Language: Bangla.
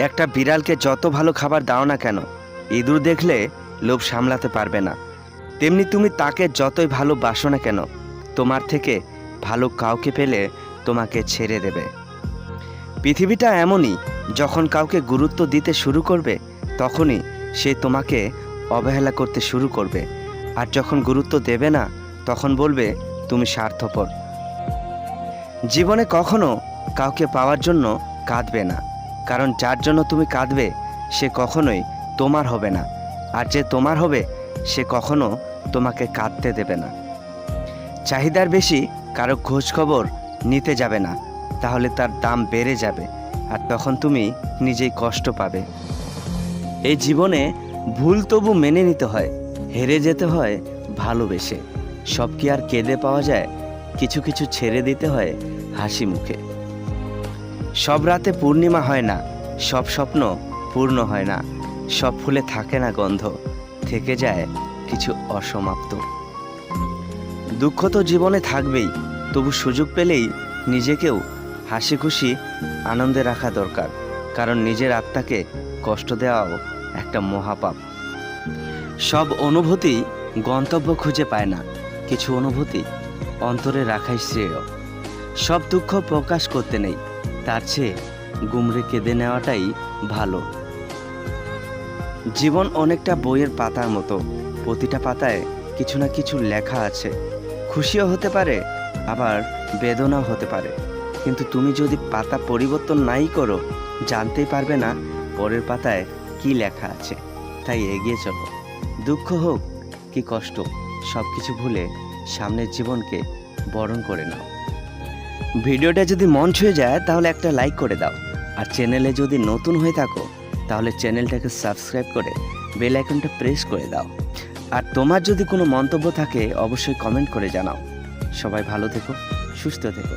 একটা বিড়ালকে যত ভালো খাবার দাও না কেন, ইঁদুর দেখলে লোভ সামলাতে পারবে না। তেমনি তুমি তাকে যতই ভালোবাসো না কেন, তোমার থেকে ভালো কাউকে পেলে তোমাকে ছেড়ে দেবে। পৃথিবীটা এমনই, যখন কাউকে গুরুত্ব দিতে শুরু করবে তখনই সে তোমাকে অবহেলা করতে শুরু করবে, আর যখন গুরুত্ব দেবে না তখন বলবে তুমি স্বার্থপর। জীবনে কখনো কাউকে পাওয়ার জন্য কাঁদবে না, কারণ যার জন্য তুমি কাঁদবে সে কখনোই তোমার হবে না, আর যে তোমার হবে সে কখনো তোমাকে কাঁদতে দেবে না। চাহিদার বেশি কারো খোঁজ খবর নিতে যাবে না, তাহলে তার দাম বেড়ে যাবে, আর তখন তুমি নিজেই কষ্ট পাবে। এই জীবনে ভুল তবু মেনে নিতে হয়, হেরে যেতে হয় ভালোবেসে। সব কি আর কেঁদে পাওয়া যায়? কিছু কিছু ছেড়ে দিতে হয় হাসি মুখে। সব রাতে পূর্ণিমা হয় না, সব স্বপ্ন পূর্ণ হয় না, সব ফুলে থাকে না গন্ধ, থেকে যায় কিছু অসমাপ্ত। দুঃখ তো জীবনে থাকবেই, তবু সুযোগ পেলেই নিজেকেও হাসি খুশি আনন্দে রাখা দরকার, কারণ নিজের আত্মাকে কষ্ট দেওয়াও একটা মহাপাপ। সব অনুভূতি গন্তব্য খুঁজে পায় না, কিছু অনুভূতি অন্তরে রাখাই শ্রেয়। সব দুঃখ প্রকাশ করতে নেই, তার চেয়ে গুমরে কেঁদে নেওয়াটাই ভালো। জীবন অনেকটা বইয়ের পাতার মতো, প্রতিটা পাতায় কিছু না কিছু লেখা আছে। খুশিও হতে পারে, আবার বেদনাও হতে পারে, কিন্তু তুমি যদি পাতা পরিবর্তন নাই করো, জানতেই পারবে না পরের পাতায় কি লেখা আছে। তাই এগিয়ে চলো, দুঃখ হোক কি কষ্ট, সব কিছু ভুলে সামনের জীবনকে বরণ করে নাও। ভিডিওটা যদি মন ছুঁয়ে যায় তাহলে একটা লাইক করে দাও, আর চ্যানেলে যদি নতুন হয়ে থাকো তাহলে চ্যানেলটাকে সাবস্ক্রাইব করে বেল আইকনটা প্রেস করে দাও। আর তোমার যদি কোনো মন্তব্য থাকে অবশ্যই কমেন্ট করে জানাও। সবাই ভালো থেকো, সুস্থ থেকো।